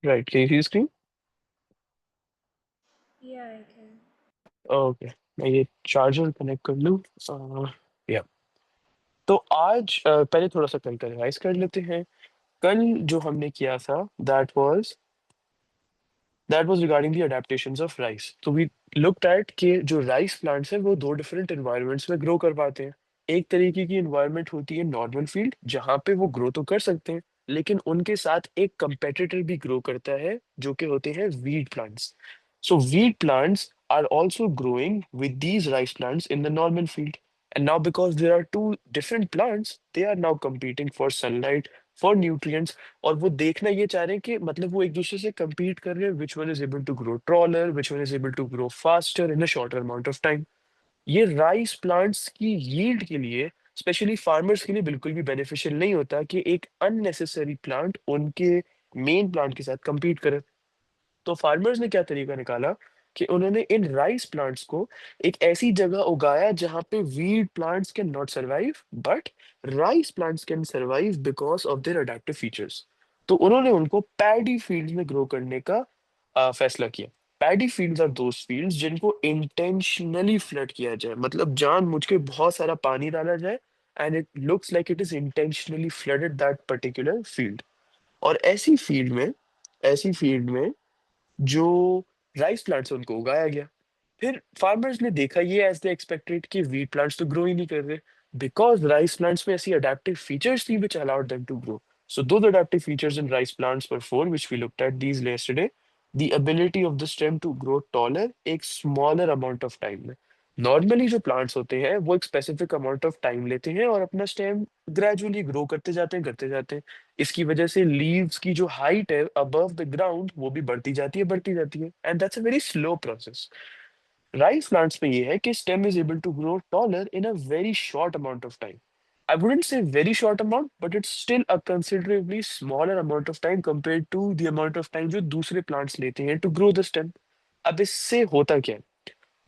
Right, can you see the screen? Yeah, I can. Okay, मैं ये charger connect कर लूँ। या तो आज पहले थोड़ा सा कल का रिवाइज कर लेते हैं। कल जो हमने किया था that was regarding the adaptations of rice. तो वी लुक्ड एट कि जो राइस प्लांट्स हैं वो दो डिफरेंट एनवायरनमेंट्स में ग्रो कर पाते हैं। एक तरीके की एनवायरनमेंट होती है नॉर्मल फील्ड, जहाँ पे वो ग्रो तो कर सकते हैं, लेकिन उनके साथ एक कंपेटिटर भी ग्रो करता है जो कि होते हैं weed plants. So weed plants are also growing with these rice plants in the normal field, and now because there are two different plants they are now competing for sunlight, for nutrients. और वो देखना ये चाह रहे हैं कि मतलब वो एक दूसरे से compete कर रहे हैं, which one is able to grow taller, which one is able to grow faster in a shorter amount of time. ये राइस प्लांट्स की यील्ड के लिए, स्पेशली फार्मर्स के लिए, बिल्कुल भी बेनिफिशियल नहीं होता कि एक अननेसेसरी प्लांट उनके मेन प्लांट के साथ compete करे। तो फार्मर्स ने क्या तरीका निकाला कि उन्होंने इन राइस प्लांट्स को एक ऐसी जगह उगाया जहां पे weed plants can not survive, but rice plants can survive because of there adaptive features. तो उन्होंने उनको पैडी फील्ड में ग्रो करने का फैसला किया। Paddy fields are those fields जिनको इंटेंशनली फ्लड किया जाए, मतलब जानबूझ के बहुत सारा पानी डाला जाए, and it looks like it is intentionally flooded that particular field. और ऐसी फील्ड में जो राइस प्लांट्स उनको उगाया गया। फिर फार्मर्स ने देखा ये एज दे एक्सपेक्टेड कि वीट प्लांट्स तो ग्रो ही नहीं कर रहे, बिकॉज राइस प्लांट्स में ऐसी अडेप्टिव फीचर्स थी which allowed them to grow. So those adaptive features in rice plants were four which we looked at these yesterday. The ability of the stem to grow taller एक smaller amount of time में। Normally जो plants होते हैं वो एक specific amount of time लेते हैं और अपना स्टेम ग्रेजुअली ग्रो करते जाते हैं। इसकी वजह से लीव्स की जो हाइट है अबव द ग्राउंड वो भी बढ़ती जाती है, and that's a very slow process. Rice plants में ये है कि stem is able to grow taller in a very short amount of time. I wouldn't say very short amount, but it's still a considerably smaller amount of time compared to the amount of time जो दूसरे plants लेते हैं to grow the stem. अब इससे होता क्या है,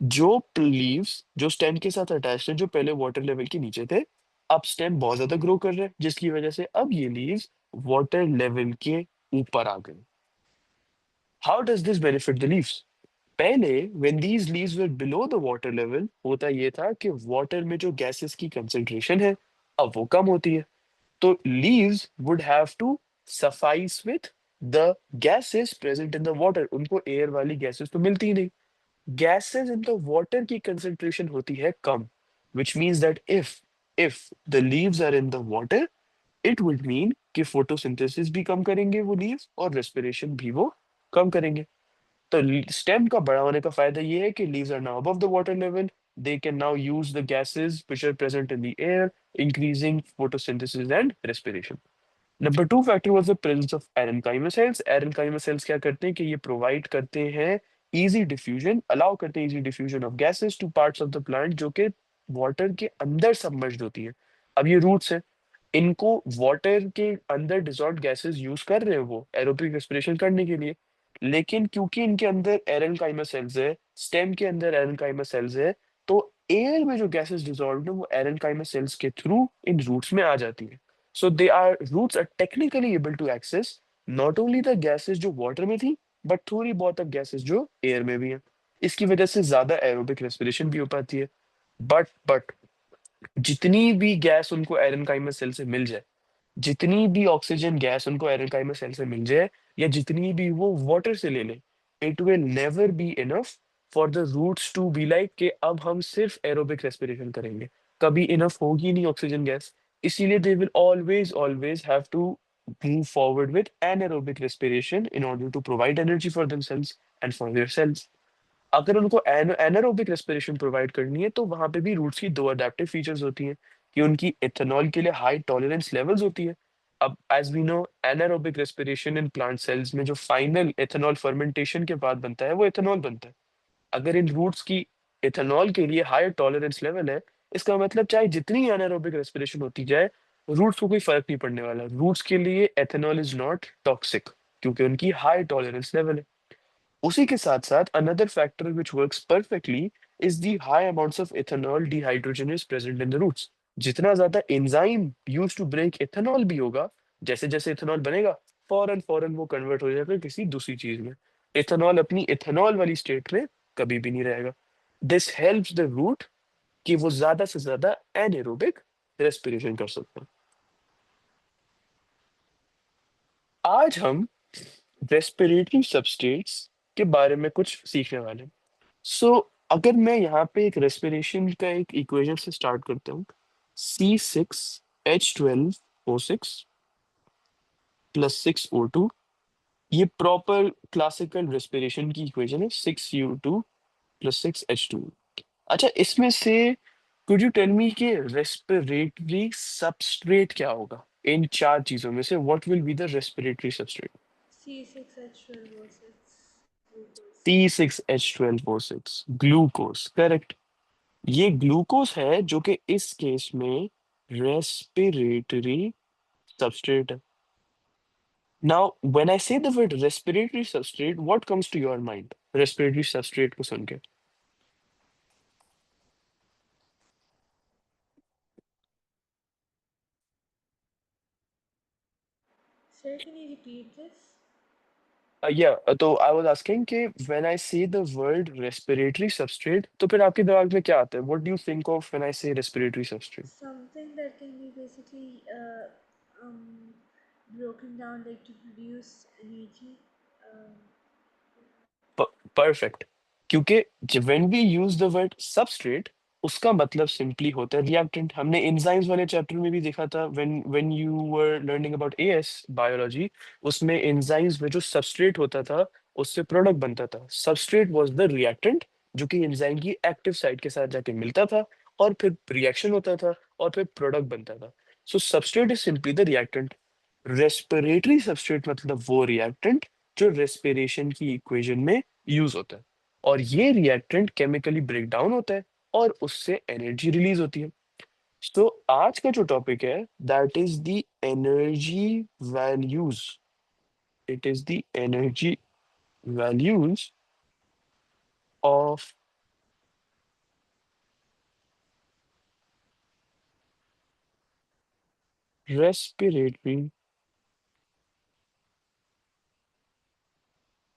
जो लीव्स जो स्टेम के साथ अटैच है, जो पहले वाटर लेवल के नीचे थे, अब स्टेम बहुत ज्यादा ग्रो कर रहे हैं, जिसकी वजह से अब ये लीव्स वाटर लेवल के ऊपर आ गए। How does this benefit the leaves? पहले when these leaves were below the water level, होता ये था कि वाटर में जो गैसेस की कंसेंट्रेशन है अब वो कम होती है। तो leaves would have to suffice with the gases present in the water, उनको एयर वाली गैसेस तो मिलती ही नहीं। gases in the water की concentration होती है कम, which means that if the leaves are in the water, it would mean कि photosynthesis भी कम करेंगे वो leaves और respiration भी वो कम करेंगे। तो स्टेम का बड़ा होने का फायदा ये है कि leaves are now above the water level, they can now use the gases which are present in the air, increasing photosynthesis and respiration. Number two factor was the presence of aerenchyma cells. Aerenchyma cells क्या करते हैं कि ये provide करते हैं easy diffusion, allow करते हैं easy diffusion of gases two parts of the plant जो कि वाटर के अंदर सबमर्ज्ड होती है। अब ये रूट्स है, इनको वाटर के अंदर डिजॉल्व गैसेस यूज कर रहे हैं वो एरोबिक रेस्पिरेशन करने के लिए, लेकिन क्योंकि इनके अंदर एरेनकाइमा सेल्स है, स्टेम के अंदर एरेनकाइमा सेल्स है, तो एयर में जो गैसेस डिजॉल्व है वो एरेनकाइमा सेल्स के थ्रू इन रूट्स में आ जाती है। So they are roots are technically able to access not only the gases जो water में थी, but थोड़ी बहुत अब gases जो air में भी है। इसकी वजह से ज्यादा aerobic respiration भी हो पाती है। बट जितनी भी गैस उनको एरेनकाइमस सेल से मिल जाए, जितनी भी ऑक्सीजन गैस उनको एरेनकाइमस सेल से मिल जाए, या जितनी भी वो वाटर से ले लें, it will never be enough for the roots to be like कि अब हम सिर्फ एरोबिक रेस्पिरेशन करेंगे। कभी इनफ होगी नहीं ऑक्सीजन गैस, इसीलिए they will always always have to move forward with anaerobic respiration in order to provide energy for themselves and for their cells. अगर उनको एनारोबिक रेस्पिरेशन प्रोवाइड करनी है तो वहां पे भी रूट्स की दो अडेप्टिव फीचर्स होती हैं कि उनकी इथेनॉल के लिए हाई टॉलरेंस लेवल्स होती है। अब as we know, anaerobic respiration in plant cells में जो फाइनल इथेनॉल फर्मेंटेशन के बाद बनता है वो इथेनॉल बनता है। अगर इन रूट्स की इथेनॉल के लिए हायर टॉलरेंस लेवल है, इसका मतलब चाहे जितनी एनारोबिक रेस्पिरेशन होती जाए, रूट्स को कोई फर्क नहीं पड़ने वाला। रूट्स के लिए एथेनॉल इज नॉट टॉक्सिक क्योंकि उनकी हाई टॉलरेंस लेवल है। उसी के साथ साथ another factor which works perfectly is the high amounts of ethanol dehydrogenase present in the roots. जितना ज्यादा enzyme use to break ethanol भी होगा, जैसे जैसे इथेनॉल बनेगा, फौरन फौरन वो कन्वर्ट हो जाएगा किसी दूसरी चीज में। इथेनॉल अपनी इथेनॉल वाली स्टेट में कभी भी नहीं रहेगा। दिस हेल्प्स द रूट कि वो ज्यादा से ज्यादा एनारोबिक रेस्पिरेशन कर सकते हैं। आज हम रेस्पिरेटरी सबस्टेट्स के बारे में कुछ सीखने वाले हैं। सो अगर मैं यहाँ पे एक रेस्पिरेशन का एक इक्वेशन से स्टार्ट करता हूँ, C6H12O6 +6O2, ये प्रॉपर क्लासिकल रेस्पिरेशन की इक्वेशन है, 6U2 + 6H2। अच्छा, इसमें से कुड यू टेल मी कि रेस्पिरेटरी सबस्ट्रेट क्या होगा? इन चार चीजों में से what will be the respiratory substrate? C6H12O6 glucose. C6H12O6 glucose, correct. ये ग्लूकोज है जो कि इस केस में रेस्पिरेटरी सबस्ट्रेट है। Now when I say the word respiratory substrate, what comes to your mind respiratory substrate को सुन के? Sir, can you repeat this? या तो आई वाज आस्किंग कि when I say the word respiratory substrate, तो फिर आपके दिमाग में क्या आता है? What do you think of when I say respiratory substrate? Something that can be basically broken down like to produce energy. Um, perfect. क्योंकि when we use the word substrate, उसका मतलब सिंपली होता है रिएक्टेंट। हमने enzymes वाले chapter में भी देखा था, when when you were learning about as biology, उसमें एंजाइम्स में जो सबस्ट्रेट होता था उससे प्रोडक्ट बनता था। सबस्ट्रेट वाज द रिएक्टेंट जो कि एंजाइम की एक्टिव साइट के साथ जाके मिलता था, और फिर रिएक्शन होता था, और फिर प्रोडक्ट बनता था। So substrate is simply the reactant. Respiratory substrate मतलब वो रिएक्टेंट जो रेस्पिरेशन की इक्वेशन में यूज होता है, और ये रिएक्टेंट केमिकली ब्रेक डाउन होता है और उससे एनर्जी रिलीज होती है। तो आज का जो टॉपिक है, that is the energy values. It is the energy values of respiratory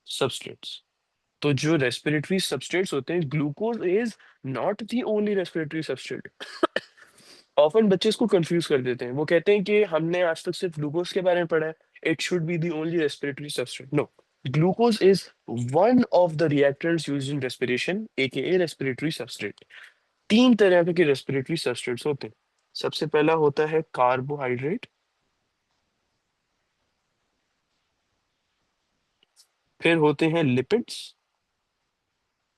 substrates. तो जो रेस्पिरेटरी सबस्ट्रेट्स होते हैं, glucose is not the only respiratory substrate. Often बच्चे इसको कंफ्यूज कर देते हैं, वो कहते हैं कि हमने आज तक सिर्फ ग्लूकोज के बारे में पढ़ा है, it should be the only respiratory substrate. No, glucose is one of the reactants used in respiration, AKA respiratory substrate. तीन तरह के रेस्पिरेटरी सबस्ट्रेट्स होते हैं। सबसे पहला होता है कार्बोहाइड्रेट, फिर होते हैं लिपिड्स,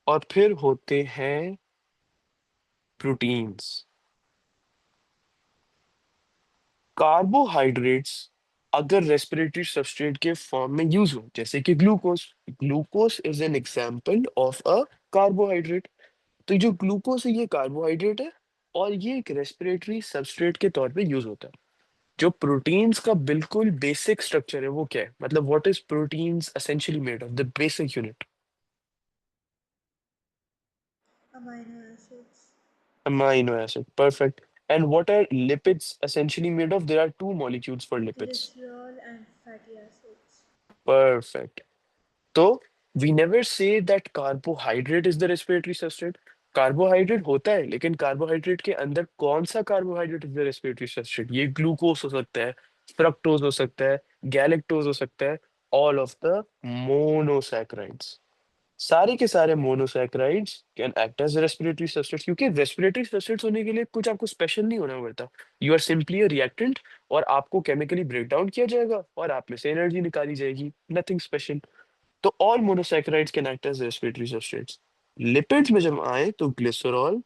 और फिर होते हैं प्रोटीन्स। कार्बोहाइड्रेट्स अगर रेस्पिरेटरी सबस्ट्रेट के फॉर्म में यूज हो, जैसे कि glucose, glucose is an example of a carbohydrate. तो जो ग्लूकोज है ये कार्बोहाइड्रेट है, और ये एक रेस्पिरेटरी सबस्ट्रेट के तौर पे यूज होता है। जो प्रोटीन्स का बिल्कुल बेसिक स्ट्रक्चर है वो क्या है, मतलब what is proteins essentially made of, the basic unit? amino acids, amino acid, perfect. And what are lipids essentially made of? There are two molecules for lipids. glycerol, and fatty acids. Perfect. तो we never say that carbohydrate is the respiratory substrate. Carbohydrate होता है, लेकिन carbohydrate के अंदर कौन सा carbohydrate is the respiratory substrate? ये glucose हो सकता है, फ्रक्टोज हो सकता है, गैलेक्टोज हो सकता है, ऑल ऑफ द मोनोसैकेराइड्स। सारे के सारे monosaccharides can act as respiratory substrate, क्योंकि रेस्पिरेटरी सबस्ट्रेट्स होने के लिए कुछ आपको स्पेशल नहीं होना पड़ता। You are simply a reactant, और आपको केमिकली ब्रेक डाउन किया जाएगा और आप में से एनर्जी निकाली जाएगी, नथिंग स्पेशल। तो all monosaccharides can act as respiratory substrates. Lipids में जब आए तो glycerol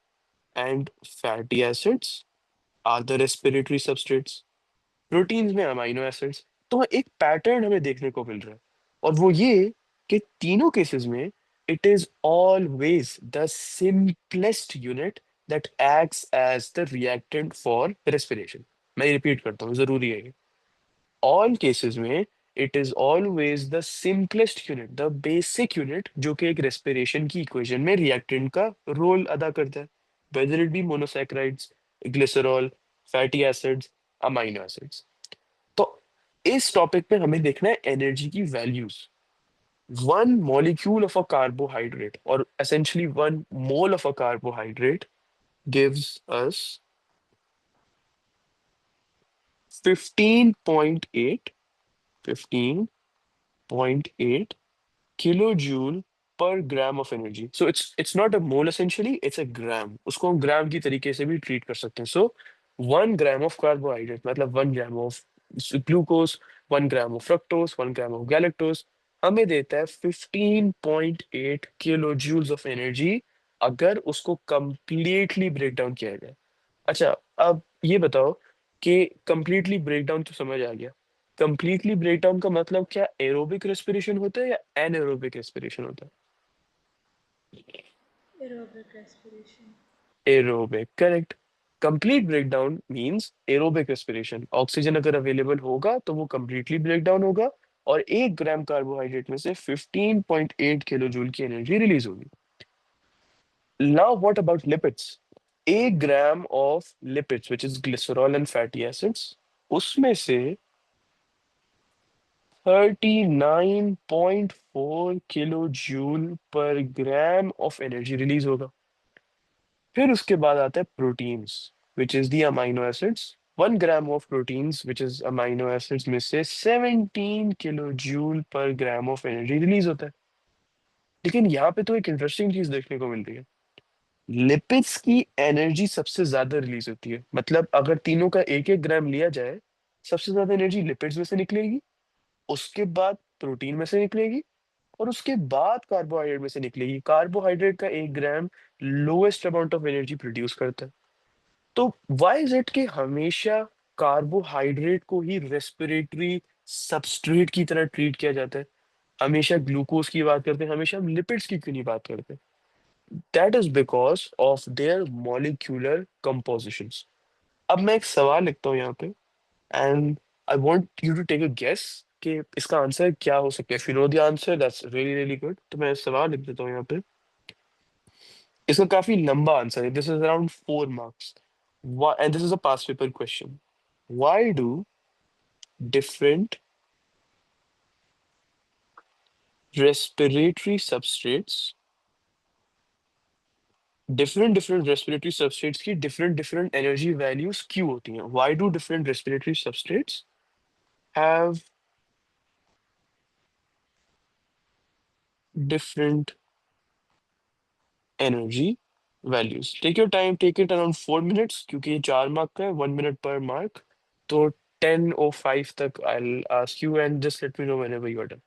and fatty acids are the respiratory substrates. Proteins में अमीनो एसिड्स। तो एक पैटर्न हमें देखने को मिल रहा है, और वो ये कि तीनों केसेस में it is always the simplest unit that acts as the reactant for respiration. मैं रिपीट करता हूँ, जरूरी है ये। ऑल केसेस में it is always the simplest unit, the basic unit, जो कि एक रेस्पिरेशन की इक्वेशन में रिएक्टेंट का रोल अदा करता है। Whether it be monosaccharides, glycerol, fatty acids, amino acids. तो इस टॉपिक पे हमें देखना है एनर्जी की values. One molecule of a carbohydrate और essentially one mole of a carbohydrate gives us 15.8 15.8 kilojoule per gram of energy. So it's not a mole essentially, it's a gram. उसको हम ग्राम की तरीके से भी ट्रीट कर सकते हैं. So 1 gram of carbohydrate मतलब 1 gram of glucose, 1 gram of fructose, 1 gram of galactose हमें देता है 15.8 kilojoules of energy अगर उसको completely break down किया जाए. अच्छा, अब ये बताओ कि कंप्लीटली ब्रेकडाउन तो समझ आ गया. कंप्लीटली ब्रेकडाउन का मतलब क्या एरोबिक रेस्पिरेशन होता है या एनएरोबिक रेस्पिरेशन होता Aerobic respiration. है? Aerobic, correct. Complete breakdown means aerobic respiration. Oxygen अगर अवेलेबल होगा तो वो कंप्लीटली ब्रेकडाउन होगा और 1 ग्राम कार्बोहाइड्रेट में से 15.8 किलो जूल की एनर्जी रिलीज होगी. Now what about lipids? 1 gram of lipids which is glycerol and fatty acids, उसमें से 39.4 किलो जूल पर ग्राम ऑफ एनर्जी रिलीज होगा. फिर उसके बाद आता है proteins which is the amino acids. 1 gram of proteins which is amino acids में से 17 किलो जूल पर ग्राम ऑफ एनर्जी रिलीज होता है. लेकिन यहाँ पे तो एक इंटरेस्टिंग चीज देखने को मिल रही है. लिपिड्स की एनर्जी सबसे ज्यादा रिलीज होती है. मतलब अगर तीनों का एक एक ग्राम लिया जाए, सबसे ज्यादा एनर्जी लिपिड्स में से निकलेगी, उसके बाद प्रोटीन में से निकलेगी और उसके बाद कार्बोहाइड्रेट में से निकलेगी. कार्बोहाइड्रेट का 1 gram lowest amount of energy produce करता है. तो व्हाई इज इट कि हमेशा कार्बोहाइड्रेट को ही रेस्पिरेटरी सबस्ट्रेट की तरह ट्रीट किया जाता है? हमेशा ग्लूकोज की बात करते हैं, हमेशा हम लिपिड्स की क्यों नहीं बात करते? That is because of their molecular compositions. अब मैं एक सवाल लिखता हूँ यहाँ पे and I want you to take a guess कि इसका आंसर क्या हो सकता है. If you know the answer that's really really good. तो मैं सवाल लिख देता हूँ यहाँ पे. इसका काफी लंबा आंसर है. This is around 4 marks. And this is a past paper question. Why do different respiratory substrates different different respiratory substrates की डिफरेंट डिफरेंट एनर्जी वैल्यूज क्यों होती हैं? Why do different respiratory substrates have different energy values? Take your time, take it around 4 minutes क्योंकि ये 4 mark का है, 1 minute पर mark. तो 10:05 तक I ask you and just let me know whenever you are done.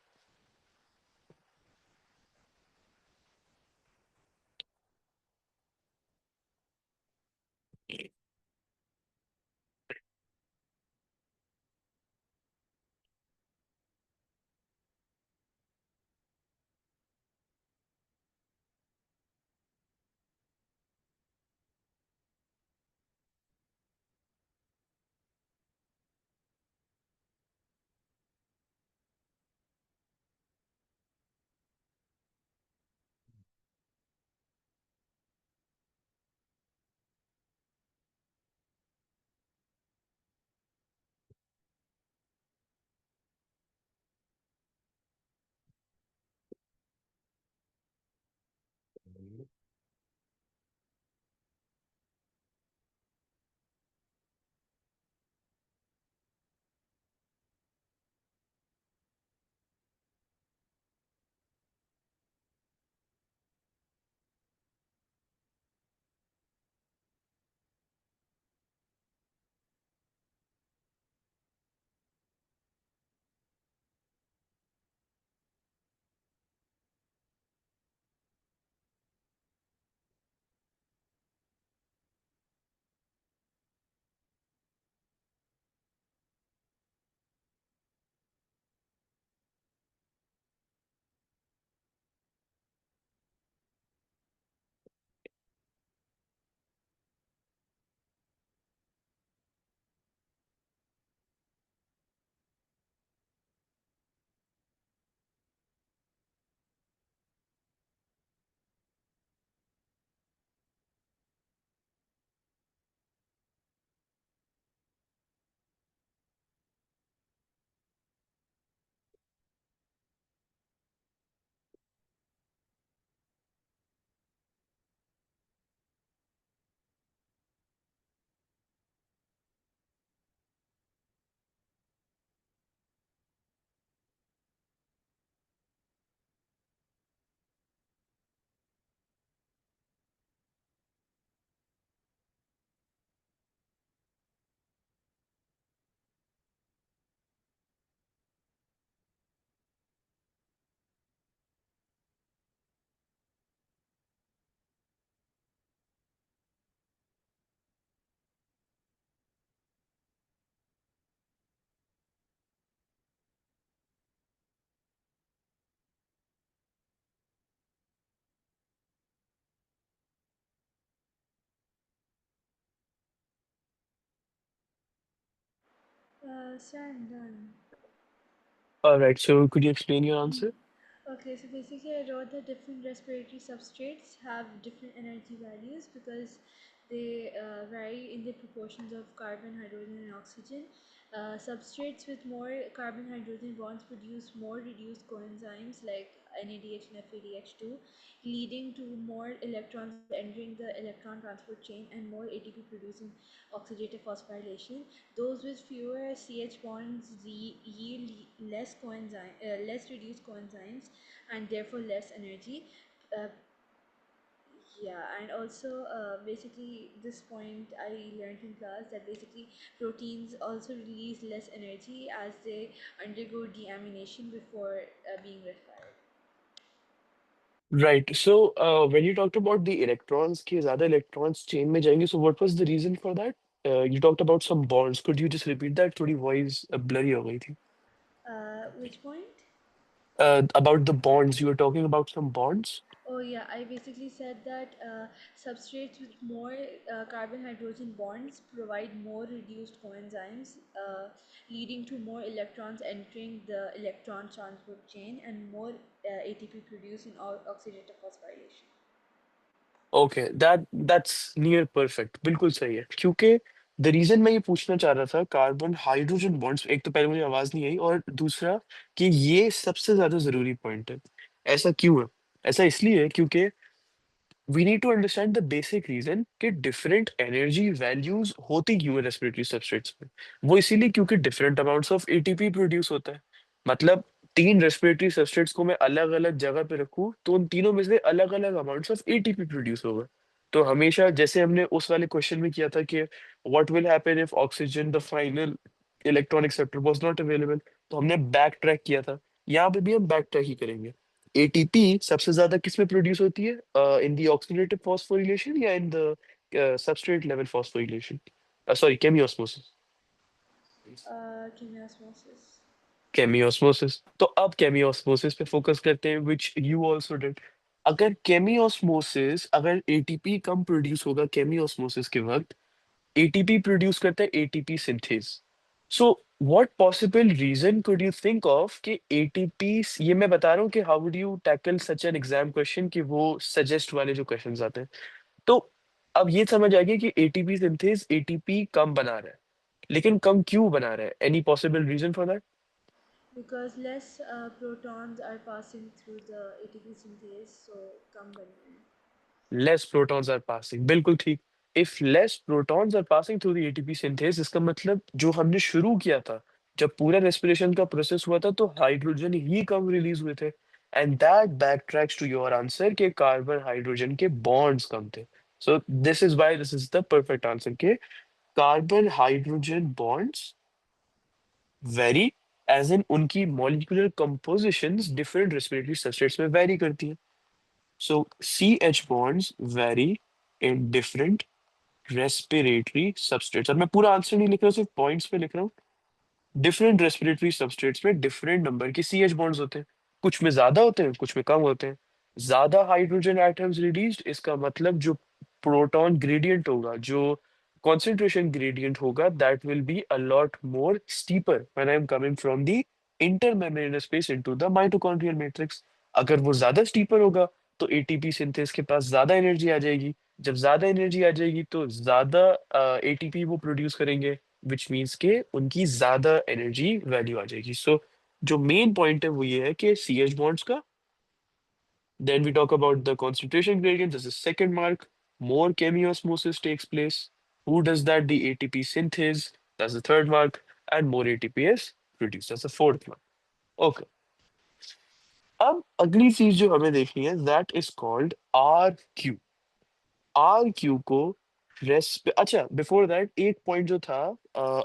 Stand done. All right, so could you explain your answer? Okay, so basically, I wrote that different respiratory substrates have different energy values because they vary in the proportions of carbon, hydrogen, and oxygen. Substrates with more carbon hydrogen bonds produce more reduced coenzymes like NADH and FADH2, leading to more electrons entering the electron transport chain and more ATP producing oxidative phosphorylation. Those with fewer CH bonds yield less reduced coenzymes and therefore less energy. Uh, yeah, and also basically this point I learned in class that basically proteins also release less energy as they undergo deamination before being refired. Right. So, when you talked about the electrons, कि ज़्यादा electrons chain में जाएंगे, so what was the reason for that? You talked about some bonds. Could you just repeat that? थोड़ी voice blurry हो गई थी. Which point? About the bonds, you were talking about some bonds. Oh yeah, I basically said that substrates with more carbon hydrogen bonds provide more reduced coenzymes, leading to more electrons entering the electron transport chain and more ATP produced in oxidative phosphorylation. Okay, that's near perfect. बिल्कुल सही है. क्योंकि the reason मैं ये पूछना चाह रहा था, कार्बन हाइड्रोजन बॉन्ड्स, एक तो पहले मुझे आवाज नहीं आई, और दूसरा कि ये सबसे ज्यादा जरूरी पॉइंट है. ऐसा क्यों है? ऐसा इसलिए है क्योंकि we need to understand the basic reason कि different energy values होती क्यों है respiratory substrates में. वो इसीलिए क्योंकि different amounts of ATP produce होता है. मतलब तीन respiratory substrates को मैं अलग अलग जगह पे रखूं तो उन तीनों में से अलग अलग amounts of ATP produce होगा. तो हमेशा जैसे हमने उस वाले क्वेश्चन में किया था कि what will happen if oxygen the final electron acceptor was not available, तो हमने बैक ट्रैक किया था. यहाँ पे भी हम बैक ट्रैक ही करेंगे. एटीपी सबसे ज्यादा किस में प्रोड्यूस होती है? इन द ऑक्सीडेटिव फॉस्फोरिलेशन या in the substrate level phosphorylation? Sorry, chemiosmosis. Chemiosmosis. Chemiosmosis. तो अब केमियोस्मोसिस पे फोकस करते हैं, व्हिच यू आल्सो डिड. अगर एटीपी कम प्रोड्यूस होगा केमियोस्मोसिस के वक्त, एटीपी प्रोड्यूस करता है ATP synthase. So what possible reason could you think of कि एटीपी, ये मैं बता रहा हूँ कि how would you tackle such an exam question, कि वो सजेस्ट वाले जो क्वेश्चंस आते हैं. तो अब ये समझ आ गया कि एटीपी सिंथेज एटीपी कम बना रहा है, लेकिन कम क्यों बना रहा है? Any possible reason for that? Because less protons are passing through the ATP synthase, so come बन रहे हैं. लेस प्रोटॉन्स आर पासिंग, बिल्कुल ठीक. If less protons are passing through the ATP synthase, इसका मतलब जो हमने शुरू किया था, जब पूरा रेस्पिरेशन का प्रोसेस हुआ था, तो हाइड्रोजन ही कम रिलीज हुए थे. And that back tracks to your answer के कार्बन हाइड्रोजन के बॉन्ड्स कम थे. So this is the perfect answer के carbon hydrogen bonds vary, as in उनकी molecular compositions different respiratory substrates में वेरी करती हैं. So CH bonds vary in different respiratory substrates. और मैं पूरा आंसर नहीं लिख रहा हूँ, सिर्फ पॉइंट्स पे लिख रहा हूँ. डिफरेंट रेस्पिरेटरी सबस्ट्रेट्स में डिफरेंट नंबर के सी एच बॉन्ड्स होते हैं. कुछ में ज्यादा होते हैं, कुछ में कम होते हैं. ज्यादा हाइड्रोजन एटम्स रिलीज्ड, इसका मतलब जो प्रोटॉन ग्रेडियंट होगा, जो concentration gradient होगा, that will be a lot more steeper when I am coming from the intermembranous space into the mitochondrial matrix. अगर वो ज्यादा स्टीपर होगा, तो एटीपी सिंथेस के पास ज्यादा एनर्जी आ जाएगी. जब ज्यादा एनर्जी आ जाएगी तो ज्यादा एटीपी वो प्रोड्यूस करेंगे, विच मीन्स के उनकी ज्यादा एनर्जी वैल्यू आ जाएगी. सो जो मेन पॉइंट है वो ये है कि सी एच बॉन्ड्स का. Then we talk about the concentration gradient, this is second mark. More chemiosmosis takes place. Who does that? The ATP synthase. That's the third mark. And more ATP is produced. That's the fourth mark. Okay. अब अगली चीज जो हमें देखनी है, that is called R Q. R Q को अच्छा, before that एक पॉइंट जो था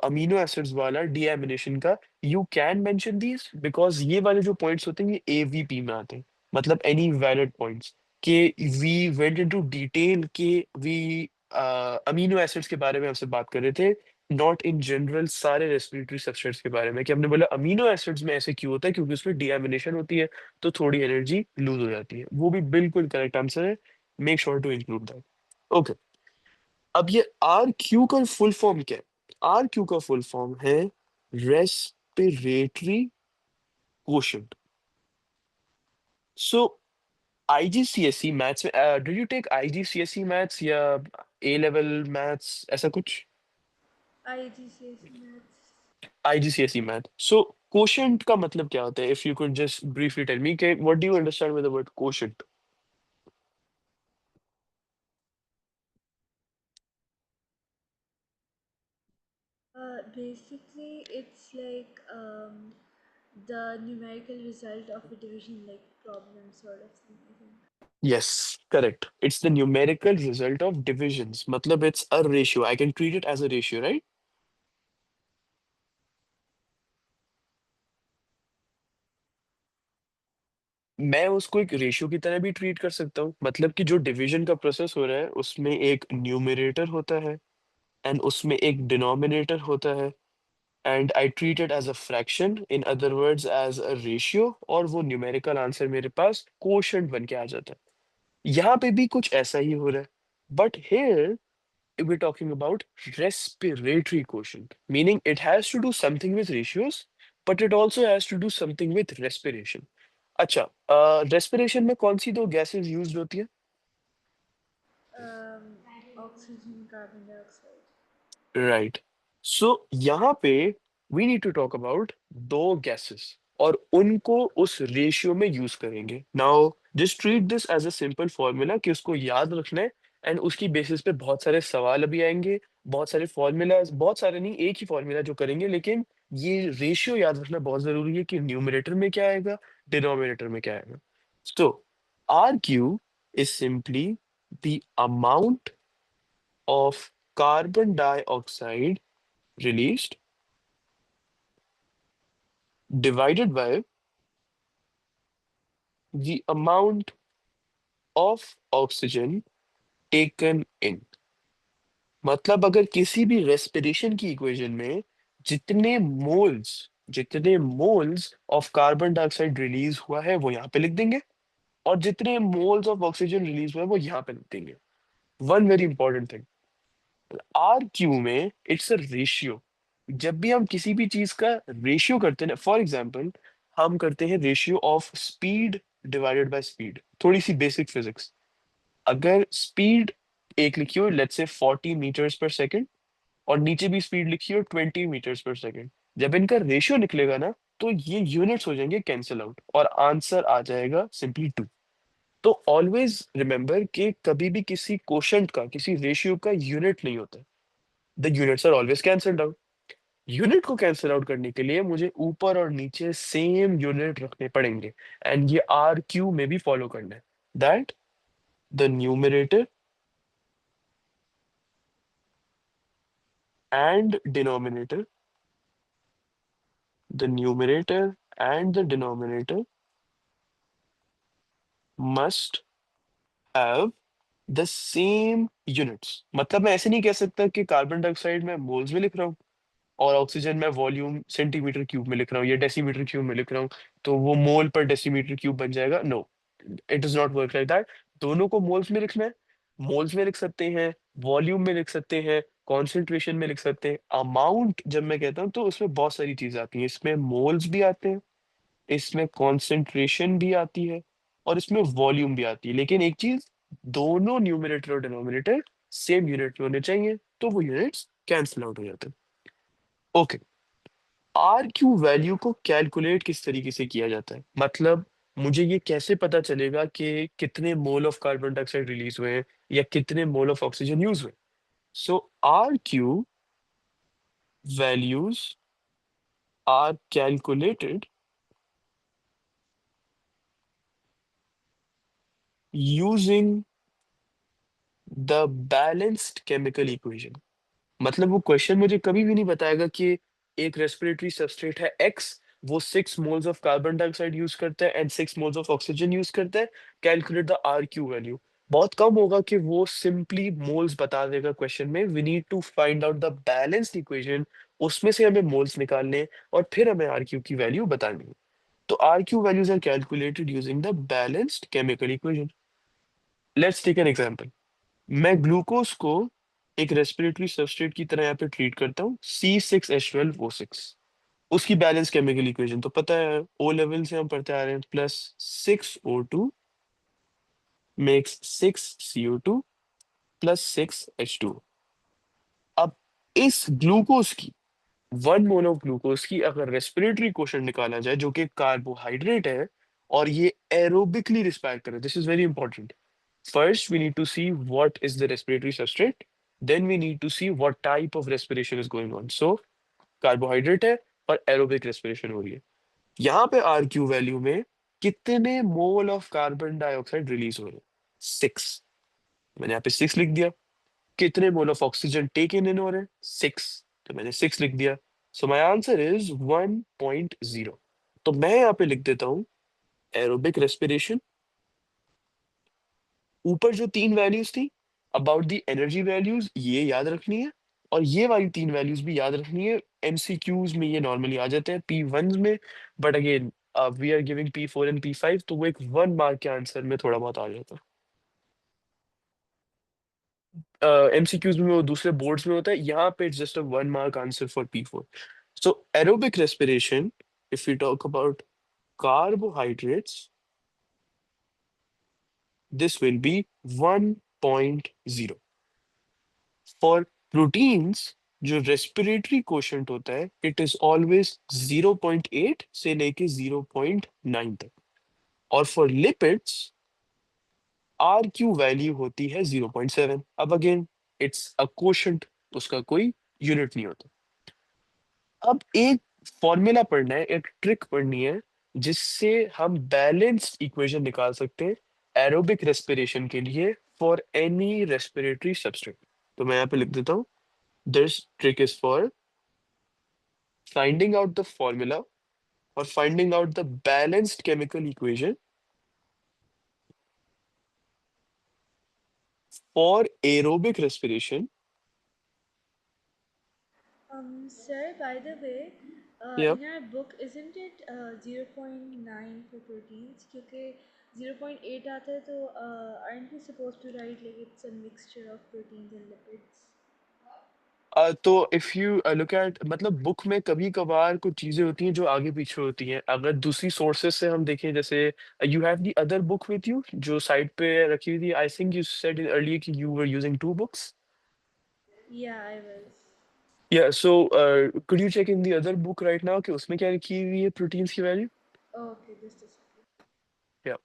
अमीनो एसिड्स वाला डीएमिनेशन का, you can mention these because ये वाले जो पॉइंट्स होते हैं ये एवीपी में आते हैं. मतलब एनी वैलिड पॉइंट्स के वी वेंट इनटू डिटेल के वी अमीनो एसिड्स के बारे में हमसे बात कर रहे थे, नॉट इन जनरल सारे रेस्पिरेटरी सब्सटेंस के बारे में. कि हमने बोला अमीनो एसिड्स में ऐसे क्यों होता है, क्योंकि उसमें डीएमिनेशन होती है, तो थोड़ी एनर्जी लूज हो जाती है. वो भी बिल्कुल करेक्ट आंसर है. Make sure to include that. Okay. अब ये आर क्यू का फुल फॉर्म क्या है? आर क्यू का फुल फॉर्म है respiratory quotient. So IGCSE maths में, did you take IGCSE maths या ए लेवल मैथ्स ऐसा कुछ? IGCSE maths. IGCSE math. So quotient का मतलब क्या होता है? If you could just briefly tell me कि what do you understand with the word quotient? Basically, it's like the numerical result of a division like problem sort of thing, I think. Yes, correct. It's the numerical result of divisions. मतलब it's a ratio. I can treat it as a ratio, right? मैं उसको एक ratio की तरह भी treat कर सकता हूँ. मतलब कि जो डिवीजन का प्रोसेस हो रहा है उसमें एक न्यूमरेटर होता है एंड उसमें एक डिनोमिनेटर होता है, and I treat it as a fraction, in other words as a ratio, और वो न्यूमेरिकल आंसर मेरे पास कोशंट बन के आ जाता है. यहाँ पे भी कुछ ऐसा ही हो रहा है, but here we're talking about respiratory quotient, meaning it has to do something with ratios, but it also has to do something with respiration. अच्छा, respiration में कौन सी दो gases used होती है? Um, Oxygen, carbon dioxide. Right. So यहाँ पे we need to talk about दो gases और उनको उस रेशियो में यूज करेंगे. Now just treat this as a simple formula कि उसको याद रखना है, एंड उसकी बेसिस पे बहुत सारे सवाल अभी आएंगे, बहुत सारे फॉर्मूलाज, बहुत सारे नहीं, एक ही फॉर्मूला जो करेंगे, लेकिन ये रेशियो याद रखना बहुत जरूरी है कि न्यूमरेटर में क्या आएगा, डिनोमिनेटर में क्या आएगा. So R Q is simply the amount of carbon dioxide released divided by the amount of oxygen taken in. मतलब अगर किसी भी रेस्पिरेशन की इक्वेशन में जितने moles of carbon dioxide release हुआ है वो यहाँ पे लिख देंगे, और जितने मोल्स ऑफ ऑक्सीजन रिलीज हुआ है वो यहाँ पे लिख देंगे. One very important thing, R Q में इट्स अ रेशियो. जब भी हम किसी भी चीज का रेशियो करते हैं, फॉर एग्जाम्पल हम करते हैं ratio of speed divided by speed, थोड़ी सी बेसिक फिजिक्स. अगर स्पीड एक लिखी हो लेट्स से 40 मीटर्स पर सेकंड, और नीचे भी स्पीड लिखी हो 20 मीटर्स पर सेकंड, जब इनका रेशियो निकलेगा ना तो ये यूनिट्स हो जाएंगे कैंसिल आउट और आंसर आ जाएगा सिंपली 2. तो ऑलवेज रिमेंबर कि कभी भी किसी कोशंट का, किसी रेशियो का यूनिट नहीं होता. The units are always cancelled out. Unit को कैंसिल आउट करने के लिए मुझे ऊपर और नीचे सेम यूनिट रखने पड़ेंगे, एंड ये आर क्यू में भी फॉलो करना है. That the numerator and denominator the numerator and the denominator must have the same units. मतलब मैं ऐसे नहीं कह सकता कि कार्बन डाइऑक्साइड में मोल्स में लिख रहा हूँ और ऑक्सीजन में वॉल्यूम सेंटीमीटर क्यूब में लिख रहा हूँ या डेसीमीटर क्यूब में लिख रहा हूँ, तो वो मोल पर डेसीमीटर क्यूब बन जाएगा. No, it does not work like that. दोनों को मोल्स में लिखना है. मोल्स में लिख सकते हैं, वॉल्यूम में लिख सकते हैं, कॉन्सेंट्रेशन में लिख सकते हैं. अमाउंट जब मैं कहता हूँ तो उसमें बहुत सारी चीजें आती हैं. इसमें मोल्स भी आते हैं, इसमें कॉन्सेंट्रेशन भी आती है, और इसमें वॉल्यूम भी आती है. लेकिन एक चीज, दोनों न्यूमरेटर और डिनोमिनेटर सेम यूनिट में होने चाहिए, तो वो यूनिट्स कैंसिल आउट हो जाते हैं. ओके. आर क्यू वैल्यू को कैलकुलेट किस तरीके से किया जाता है? मतलब मुझे ये कैसे पता चलेगा कि कितने mole of carbon dioxide release हुए हैं या कितने मोल ऑफ ऑक्सीजन यूज हुए? So R Q values are calculated using the balanced chemical equation. मतलब वो क्वेश्चन मुझे कभी भी नहीं बताएगा कि एक रेस्पिरेटरी सबस्ट्रेट है एक्स, वो 6 moles of carbon dioxide use करता है and 6 moles of oxygen use करता है, calculate the R Q value. बहुत कम होगा कि वो सिंपली मोल्स बता देगा क्वेश्चन में. We need to find out the balanced equation, उसमें से हमें मोल्स निकालने हैं और फिर हमें आर क्यू की वैल्यू बतानी है. तो R Q values are calculated using the balanced chemical equation. Let's take an example. मैं ग्लूकोज को एक रेस्पिरेटरी सबस्ट्रेट की तरह यहाँ पे ट्रीट करता हूँ, C6H12O6. उसकी बैलेंस केमिकल इक्वेशन तो पता है, ओ लेवल से हम पढ़ते आ रहे हैं, +6O2 मेक्स 6CO2 +6H2। अब इस ग्लूकोज की, 1 मोल ऑफ ग्लूकोज की अगर रेस्पिरेटरी क्वोशंट निकाला जाए, जो कि कार्बोहाइड्रेट है, और ये एरोबिकली रिस्पायर करे, this is very important. First we need to see what is the respiratory substrate, then we need to see what type of respiration is going on. So carbohydrate है और aerobic respiration हो रही है। यहाँ पे are Q value में कितने mole of carbon dioxide release हो रहे हैं? 6। मैंने यहाँ पे 6 लिख दिया। कितने मोल ऑफ ऑक्सीजन टेक इन हो रहे हैं? 6, तो मैंने 6 लिख दिया। So my answer is 1.0। तो मैं यहाँ पे लिख देता हूँ एरोबिक रेस्पिरेशन, ऊपर जो 3 वैल्यूज थी अबाउट द एनर्जी वैल्यूज, ये याद रखनी है, और ये वाली 3 वैल्यूज भी याद रखनी है। एमसीक्यूज में ये नॉर्मली आ जाते हैं P1 में, but again we are giving P4 and P5, तो वो एक 1 मार्क के आंसर में थोड़ा बहुत आ जाता है। एमसीक्यूज में वो दूसरे बोर्ड्स में होता है, यहाँ पे it's just a 1 mark answer for P4। So aerobic respiration, if we talk about carbohydrates, this will be 1.0। For proteins, जो respiratory quotient होता है, it is always 0.8 से लेके 0.9 तक। और for lipids, RQ वैल्यू होती है 0.7। अब अगेन इट्स अ quotient, उसका कोई यूनिट नहीं होता। अब एक फॉर्मूला पढ़ना है, एक ट्रिक पढ़नी है, जिससे हम बैलेंस्ड इक्वेशन निकाल सकते हैं एरोबिक रेस्पिरेशन के लिए फॉर एनी रेस्पिरेटरी सबस्ट्रेट। तो मैं यहाँ पे लिख देता हूँ, this trick is for finding out the formula और finding out the balanced chemical equation for aerobic respiration. Sir, by the way, या in our book, isn't it 0.9 for proteins? क्योंकि 0.8 आता है तो aren't we supposed to write like it's a mixture of proteins and lipids? तो if you look at, मतलब book में कभी कभार कुछ चीजें होती हैं जो आगे पीछे होती हैं। अगर दूसरी सोर्सेज से हम देखें, जैसे you have the other book with you जो साइड पे रखी हुई थी, I think you said earlier कि you were using 2 books. Yeah, I was. या so could you check in the other book right now कि उसमें क्या लिखी हुई है प्रोटीन्स की value? Okay, just a second. या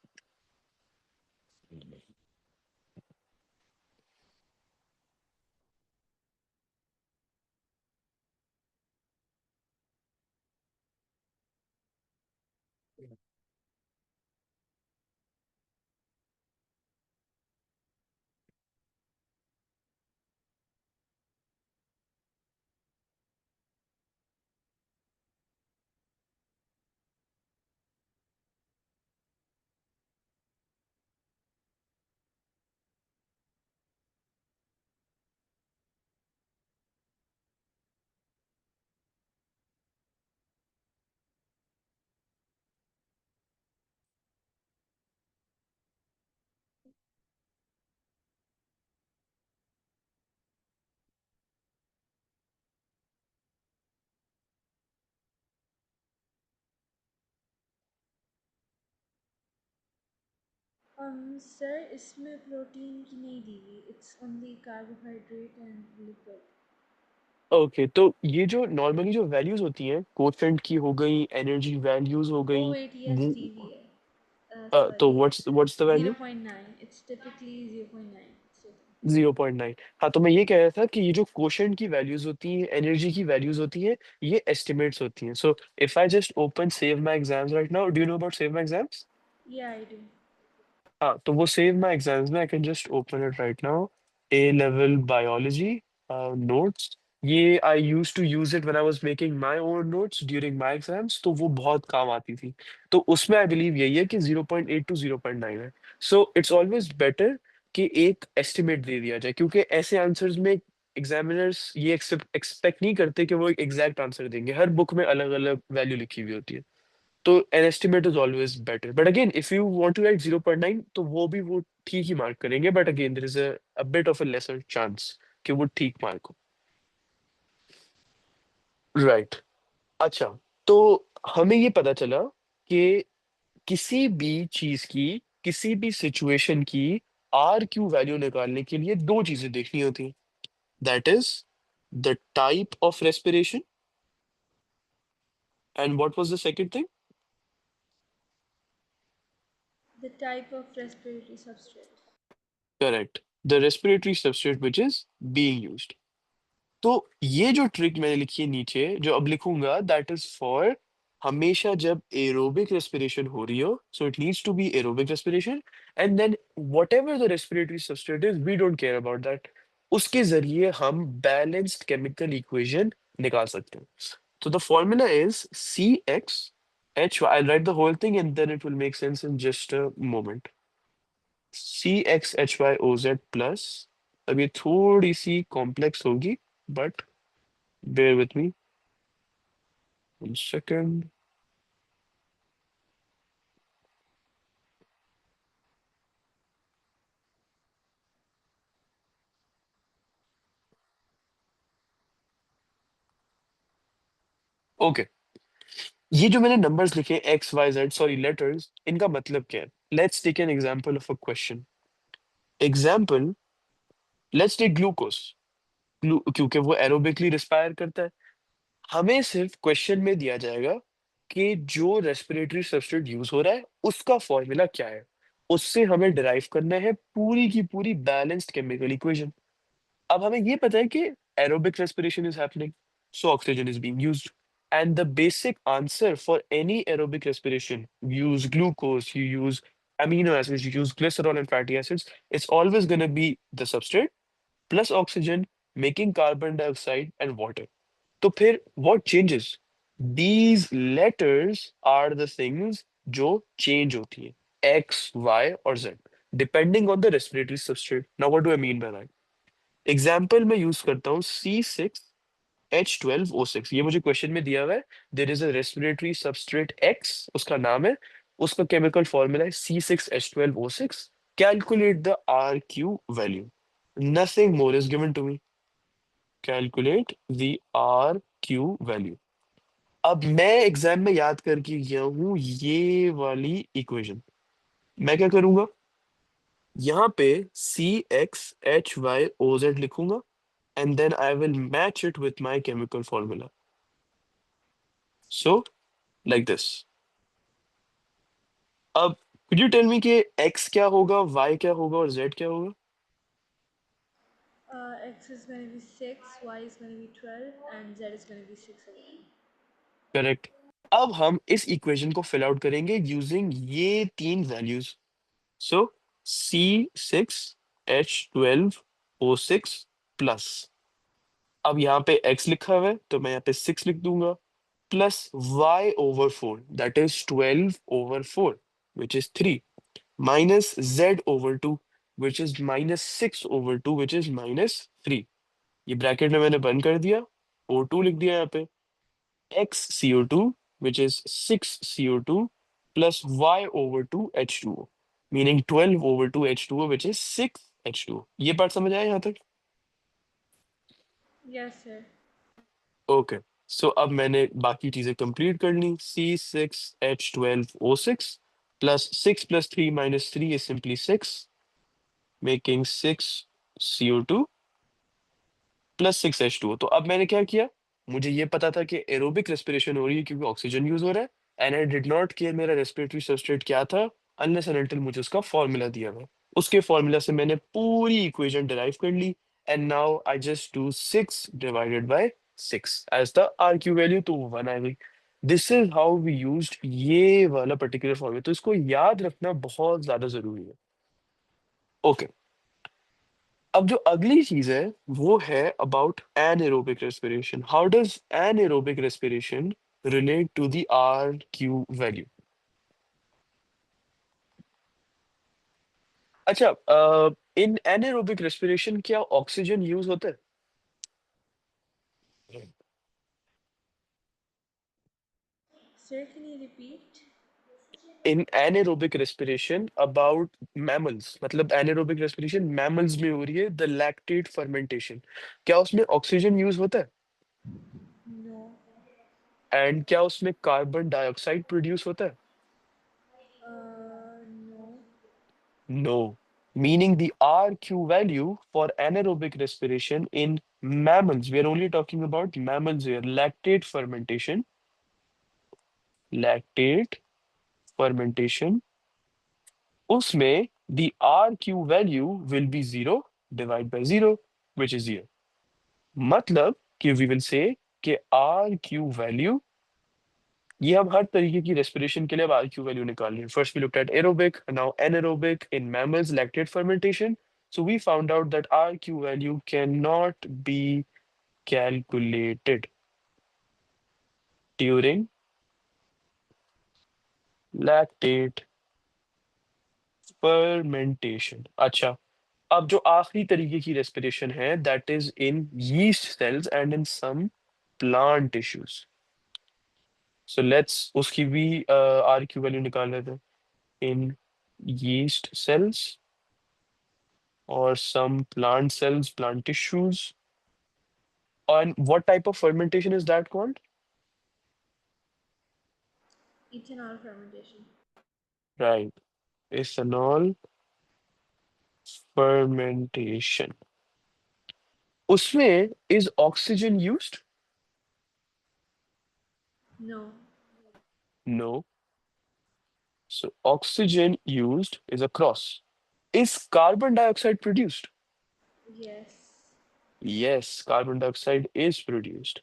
Sir, इसमें प्रोटीन की नहीं दी हुई. It's only carbohydrate and lipid. Okay, तो ये जो नॉर्मली जो वैल्यूज होती हैं, कोफिशिएंट की हो गई, एनर्जी वैल्यूज हो Oh गई, wait, yes, वो DVA. तो Sorry. What's the value? 0.9. It's typically 0.9. So, 0.9। हाँ, तो मैं ये कह रहा था कि ये जो क्वोशंट की वैल्यूज होती हैं, एनर्जी की वैल्यूज होती हैं, ये एस्टिमेट्स होती हैं। So if I just open save my exams right now, do you know about save my exams? yeah, I do. हाँ, तो वो सेव माई एग्जाम्स में I can just open it right now. A level biology notes, ये I use to use it when I was making my own notes during my exams, तो वो बहुत काम आती थी। तो उसमें आई बिलीव यही है कि 0.8 टू 0.9 है। सो इट्स ऑलवेज बेटर कि एक एस्टिमेट दे दिया जाए, क्योंकि ऐसे आंसर्स में एग्जामिनर्स ये एक्सपेक्ट नहीं करते कि वो एक एग्जैक्ट आंसर देंगे। हर बुक में अलग अलग वैल्यू लिखी हुई होती है, तो an estimate is always better. But again if you want to write 0.9, तो वो ठीक ही मार्क करेंगे, but again there is a bit of a lesser chance कि वो ठीक मार्क हो। राइट। अच्छा, तो हमें ये पता चला कि किसी भी चीज की, किसी भी सिचुएशन की आर क्यू वैल्यू निकालने के लिए दो चीजें देखनी होती हैं। That is the type of respiration, and what was the second thing? The type of respiratory substrate. Correct, the respiratory substrate which is being used. तो ये जो ट्रिक मैंने लिखी है नीचे, जो अब लिखूंगा, दैट इज फॉर हमेशा जब एरोबिक रेस्पिरेशन हो रही हो, so it needs to be aerobic respiration, and then whatever the respiratory substrate is, we don't care about that. उसके जरिए हम बैलेंस्ड केमिकल इक्वेशन निकाल सकते हैं। तो the formula is C X H Y, I write the whole thing and then it will make sense in just a moment. C X H Y O Z plus, अब ये थोड़ी सी complex होगी, but bear with me 1 second. Okay, ये जो मैंने numbers लिखे X Y Z, sorry letters, इनका मतलब क्या है? Let's take an example of a question. Example, let's take glucose. क्योंकि वो एरोबिकली रिस्पायर करता है, हमें सिर्फ क्वेश्चन में दिया जाएगा कि जो रेस्पिरेटरी सब्सटेंट यूज हो रहा है उसका फॉर्मूला क्या है। उससे हमें डिराइव करना है पूरी की पूरी बैलेंस्ड केमिकल इक्वेशन। अब हमें ये पता है कि aerobic respiration is happening, so oxygen is being used. And the basic answer for any aerobic respiration, you use glucose, you use amino acids, you use glycerol and fatty acids, it's always going to be the substrate plus oxygen making carbon dioxide and water. तो फिर what changes? These letters are the things जो change होती है, X, Y और Z, depending on the respiratory substrate. Now what do I mean by that? Example मैं use करता हूँ C6H12O6, ये मुझे क्वेश्चन में दिया हुआ है। There is a respiratory substrate X, उसका नाम है, उसका केमिकल फॉर्मूला है C6H12O6। Calculate the R Q value, nothing more is given to me. Calculate the R Q value. अब मैं एग्जाम में याद करके गया हूँ ये वाली इक्वेशन। मैं क्या करूंगा, यहाँ पे CXHYOZ लिखूंगा, and then I will match it with my chemical formula. So, like this. अब could you tell me कि x क्या होगा, y क्या होगा और z क्या होगा? X is going to be 6, Y is going to be 12, and Z is going to be 6 again. Correct. अब हम इस इक्वेशन को फिल आउट करेंगे यूजिंग ये तीन वैल्यूज। सो C6H12O6 प्लस, अब यहाँ पे x लिखा हुआ है तो मैं यहाँ पे 6 लिख दूंगा, plus y/4, that is 12/4, which is 3, minus z over 2, which is minus 6 over 2, which is minus 3। ये ब्रैकेट में मैंने बंद कर दिया, O2 लिख दिया यहाँ पे, x CO2, which is 6 CO2 plus y over 2 H2O, meaning 12 over 2 H2O, which is 6 H2O। ये पार्ट समझ आया यहाँ तक? Yes, sir. ओके, सो अब मैंने बाकी चीजें कंप्लीट कर ली। C6H12O6 plus 6 plus 3 minus 3 is simply 6, making 6 CO2 plus 6H2O। तो अब मैंने क्या किया, मुझे ये पता था कि एरोबिक रेस्पिरेशन हो रही है क्योंकि ऑक्सीजन यूज हो रहा है, and I did not care मेरा रेस्पिरेटरी सबस्ट्रेट क्या था, अनलेस एंड अनटिल मुझे उसका फॉर्मूला दिया हुआ। उसके फॉर्मूला से मैंने पूरी इक्वेशन डिराइव कर ली, and now I just do 6 divided by 6 as the R Q value, तो 1 आ गई। This is how we used ये वाला पर्टिकुलर फॉर्मूला, तो इसको याद रखना बहुत ज्यादा जरूरी है। ओके, अब जो अगली चीज है वो है about anaerobic respiration. How does anaerobic respiration relate to the R Q value? अच्छा, इन एनएरोबिक रेस्पिरेशन क्या ऑक्सीजन यूज होता है? Sir, can you repeat? In anaerobic respiration about mammals, मतलब एनएरोबिक रेस्पिरेशन मैमल्स में हो रही है, द लैक्टेट फर्मेंटेशन, क्या उसमें ऑक्सीजन यूज होता है? No. एंड क्या उसमें कार्बन डाइऑक्साइड प्रोड्यूस होता है? No. No. Meaning the RQ value for anaerobic respiration in mammals, we are only talking about mammals here, lactate fermentation, उसमें the RQ value will be 0 divide by 0, which is 0. मतलब कि we will say कि RQ value, ये हम हर तरीके की respiration के लिए अब RQ वैल्यू निकाल रहे हैं. First we looked at aerobic, now anaerobic in mammals lactate fermentation. So we found out that RQ value cannot be calculated during lactate fermentation. अच्छा, अब जो आखिरी तरीके की रेस्पिरेशन है that is in yeast cells and in some plant tissues. So let's उसकी भी RQ value निकाल लेते हैं. इन yeast cells or some plant cells, plant tissues. And what type of fermentation is that called? Ethanol fermentation. Right, ethanol fermentation. उसमें is oxygen used? No. No. So oxygen used is a cross. Is carbon dioxide produced? Yes. Yes, carbon dioxide is produced.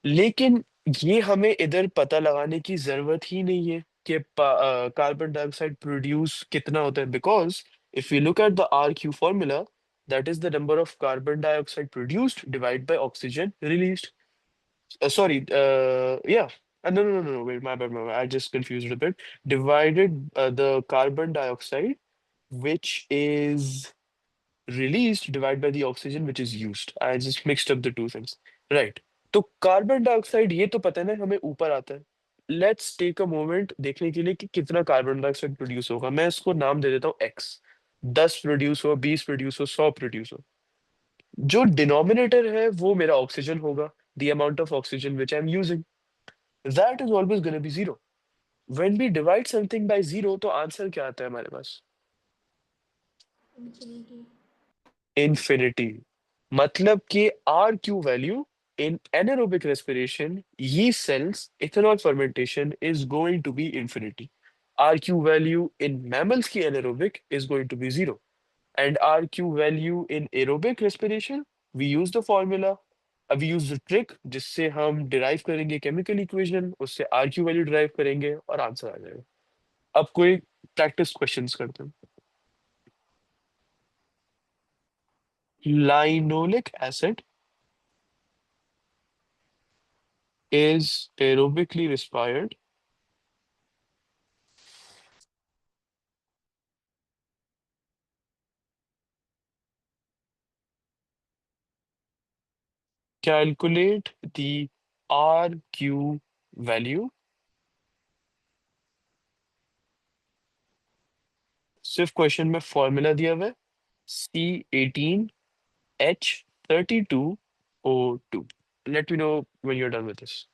लेकिन ये हमें इधर पता लगाने की जरूरत ही नहीं है कि कार्बन डाइऑक्साइड प्रोड्यूस कितना होता है, because if you look at the RQ formula, that is the number of carbon dioxide produced divide by oxygen released. Sorry, yeah. No, no, no, no, no, wait, my bad, my bad. I just confused it a bit. Divided the carbon dioxide, which is released divided by the oxygen which is used. I just mixed up the two things. Right. तो carbon dioxide ये तो पता है ना हमें ऊपर आता है. लेट्स टेक अ मोमेंट देखने के लिए कि कितना कार्बन डाइऑक्साइड प्रोड्यूस होगा. मैं इसको नाम दे देता हूँ एक्स. 10 प्रोड्यूस हो, 20 प्रोड्यूस हो, 100 प्रोड्यूस हो. जो डिनोमिनेटर है वो मेरा ऑक्सीजन होगा. The amount of oxygen which I am using, that is always gonna be zero. When we divide something by zero तो आंसर क्या आता है हमारे पास? Infinity. इन्फिनिटी. मतलब कि RQ value in anaerobic respiration, yeast cells, ethanol fermentation is going to be infinity. RQ value in mammals की anaerobic is going to be zero. And RQ value in aerobic respiration, we use the formula, we use the trick जिससे हम derive करेंगे chemical equation, उससे RQ value derive करेंगे और answer आ जाएगा. अब कोई practice questions करते हैं. Linoleic acid is aerobically respired. Calculate the RQ value. सिर्फ क्वेश्चन में फॉर्मूला दिया हुआ है C18H32O2. Let me know when you're done with this.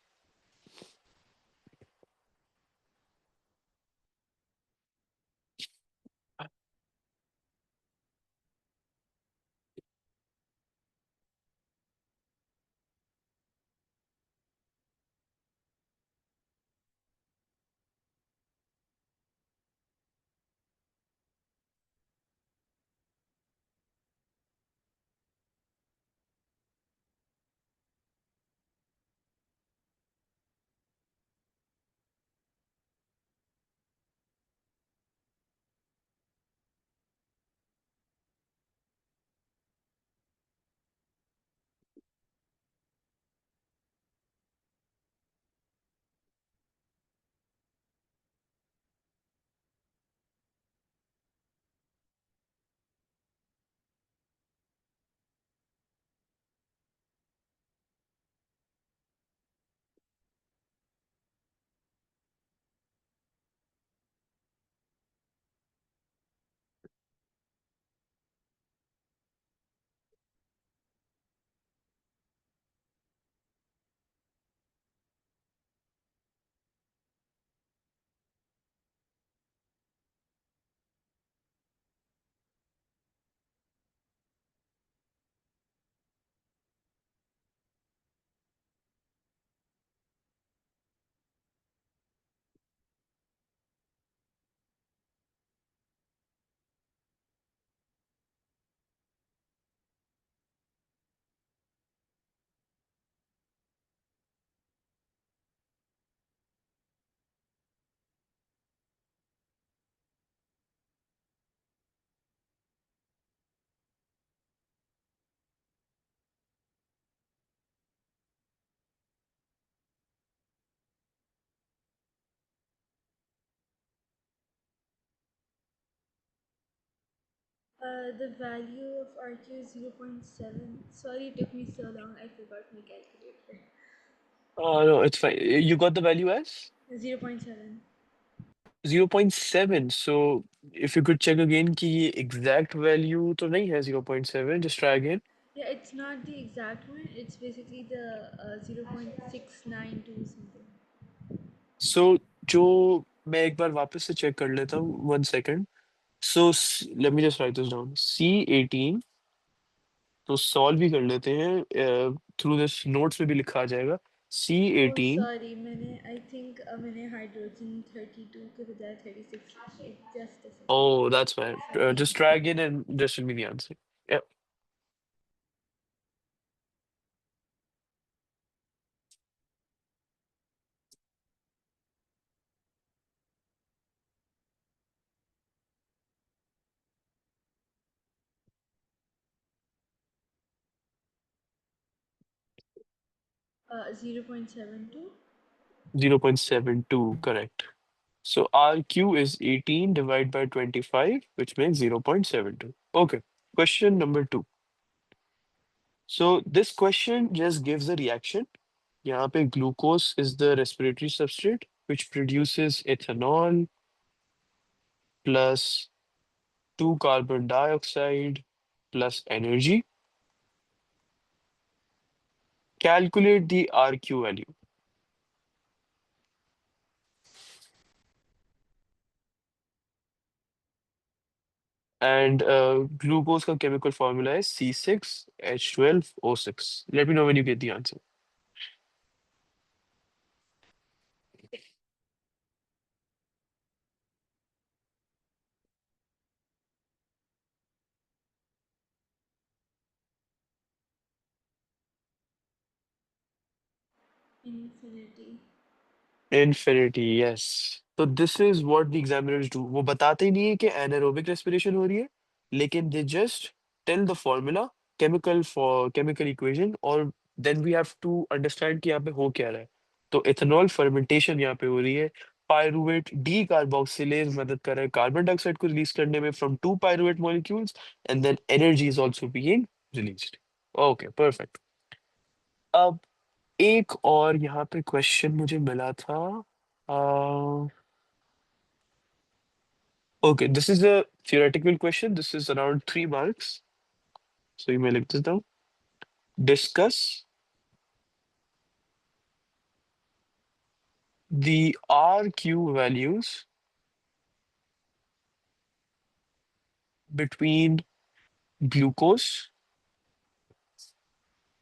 The value of RQ is 0.7. Sorry it took me so long, I forgot my calculator. No, it's fine. You got the value as 0.7. 0.7. So if you could check again कि ये exact value तो नहीं है 0.7. Just try again. Yeah, it's not the exact one, it's basically the 0.692 something. So जो मैं एक बार वापस से चेक कर लेता हूँ. 1 second. So let me just write this down. C18. तो सॉल्व भी कर लेते हैं. थ्रू दिस नोट्स में भी लिखा आ जाएगा. सी Oh, एटीन sorry, मैंने आई थिंक मैंने हाइड्रोजन 32 के बजाय 36 लिखा है. Just a second. Oh, that's fine. Sorry. Just try again and this will be the answer. Yeah. 0.72. 0.72, correct. So RQ is 18 divided by 25, which makes 0.72. Okay. Question number 2. So this question just gives a reaction. यहाँ पे glucose is the respiratory substrate which produces ethanol plus 2 carbon dioxide plus energy. Calculate the RQ value. And glucose का chemical formula is C6H12O6. Let me know when you get the answer. Infinity. Infinity, yes. So this is what the examiners do. वो बताते ही नहीं है कि anaerobic respiration हो रही है, लेकिन they just tell the formula, chemical equation, और then we have to understand कि यहाँ पे हो क्या रहा है. तो ethanol fermentation यहाँ पे हो रही है. Pyruvate decarboxylase मदद कर रहा है कार्बन डाइऑक्साइड को रिलीज करने में from two pyruvate molecules, and then energy is also being released. Okay, perfect. अब एक और यहाँ पे क्वेश्चन मुझे मिला था. Okay, this is a theoretical question. This is around 3 marks. So you may लिख this down. Discuss the RQ values between glucose,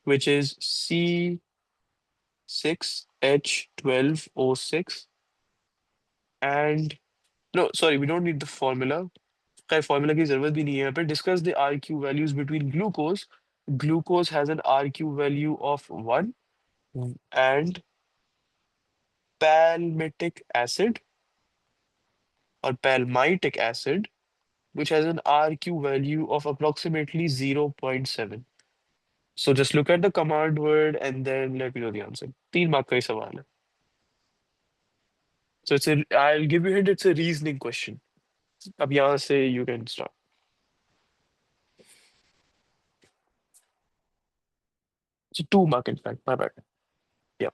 which is C6H12O6, and no, sorry, we don't need the formula. खैर formula की जरूरत भी नहीं है यहाँ पे. Discuss the RQ values between glucose. Glucose has an RQ value of 1, and palmitic acid or palmitic acid, which has an RQ value of approximately 0.7. So just look at the command word and then let me know the answer. 3 mark का ही सवाल है. So I'll give you a hint, it's a reasoning question. अब यहाँ से you can start. It's a 2 mark in fact, my bad. Yeah.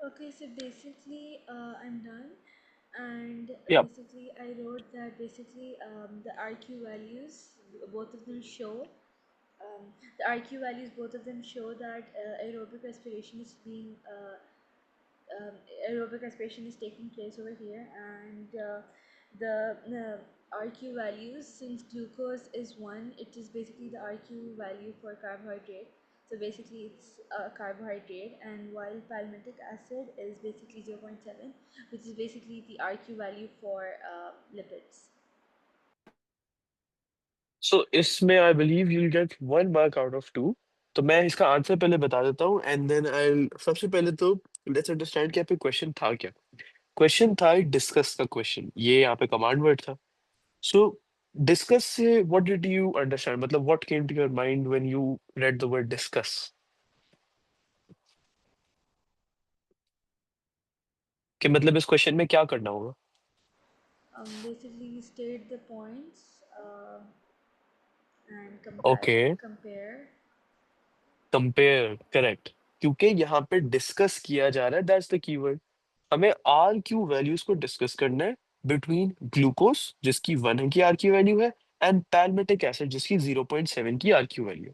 Okay, so basically, I'm done, and Yeah. basically, I wrote that basically the RQ values, both of them show the RQ values, both of them show that aerobic respiration is being um, aerobic respiration is taking place over here, and the RQ values, since glucose is 1, it is basically the RQ value for carbohydrate. So basically it's a carbohydrate, and while palmitic acid is basically 0.7, which is basically the RQ value for lipids. सो इसमें I believe you'll get 1 mark out of 2। तो मैं इसका answer पहले बता देता हूँ and then I सबसे पहले तो लेट्स अंडरस्टैंड कि यहाँ पे क्वेश्चन था क्या। क्वेश्चन था डिस्कस का क्वेश्चन, ये यहाँ पे कमांड वर्ड था। सो डिस्कस से व्हाट डिड यू अंडरस्टैंड, मतलब what came to your mind when you read the word discuss, कि मतलब इस क्वेश्चन में क्या करना होगा। Basically state the points and okay, compare. Compare, correct. क्योंकि यहाँ पे डिस्कस किया जा रहा है, दैट्स द कीवर्ड। हमें आर क्यू वैल्यूज को डिस्कस करना है बिटवीन ग्लूकोज जिसकी 1 की आर क्यू वैल्यू है एंड पैल्मेटिक एसिड जिसकी 0.7 की आर क्यू वैल्यू।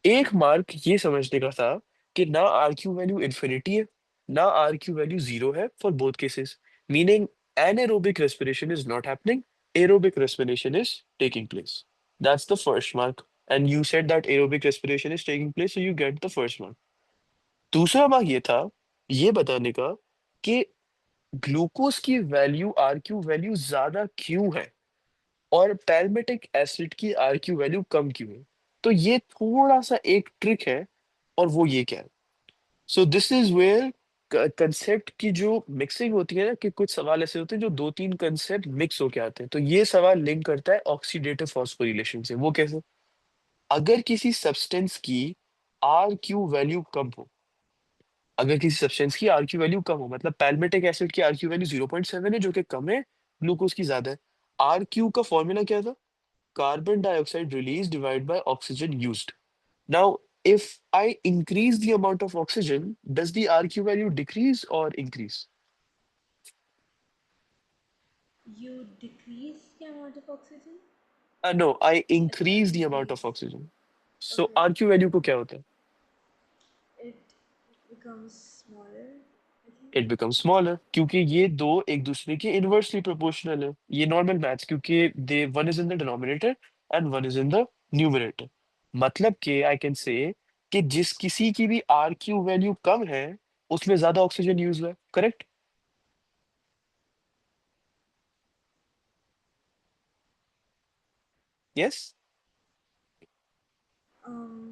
एक मार्क ये समझने का था कि ना आर क्यू वैल्यू इन्फिनिटी है ना आर क्यू वैल्यू जीरो है for both cases, meaning anaerobic respiration is not happening, aerobic respiration is taking place. That's the first mark. And you said that aerobic respiration is taking place, so you get the first mark. दूसरा mark ये था ये बताने का कि glucose की value are Q value ज्यादा क्यों है और पैल्मेटिक एसिड की आर क्यू वैल्यू कम क्यों है। तो ये थोड़ा सा एक ट्रिक है, और वो ये क्या है। सो दिस इज वेयर कंसेप्ट की जो मिक्सिंग होती है ना, कि कुछ सवाल ऐसे होते हैं जो दो तीन कंसेप्ट मिक्स होके आते हैं, तो ये सवाल लिंक करता है ऑक्सीडेटिव फॉस्फोरिलेशन से। वो कैसे, अगर किसी सब्सटेंस की आर क्यू वैल्यू कम हो, अगर किसी सब्सटेंस की आरक्यू वैल्यू कम हो, मतलब पैल्मेटिक एसिड की आरक्यू वैल्यू 0.7 है जो कि कम है, ग्लूकोज की ज्यादा है। आरक्यू का फॉर्मूला क्या था, carbon dioxide release divide by oxygen used. Now if I increase the amount of oxygen, does the RQ value decrease or increase? You decrease the amount of oxygen. No, I increase the amount of Increase. oxygen. So Okay. RQ value को क्या होता है? It becomes smaller, I think. It become smaller, क्योंकि ये दो एक दूसरे के इनवर्सली प्रोपोर्शनल है। ये नॉर्मल मैथ्स, क्योंकि they one is in the denominator and one is in the numerator. मतलब कि आई कैन से कि जिस किसी की भी आर क्यू वैल्यू कम है उसमें ज्यादा ऑक्सीजन यूज हुआ है, correct. Yes.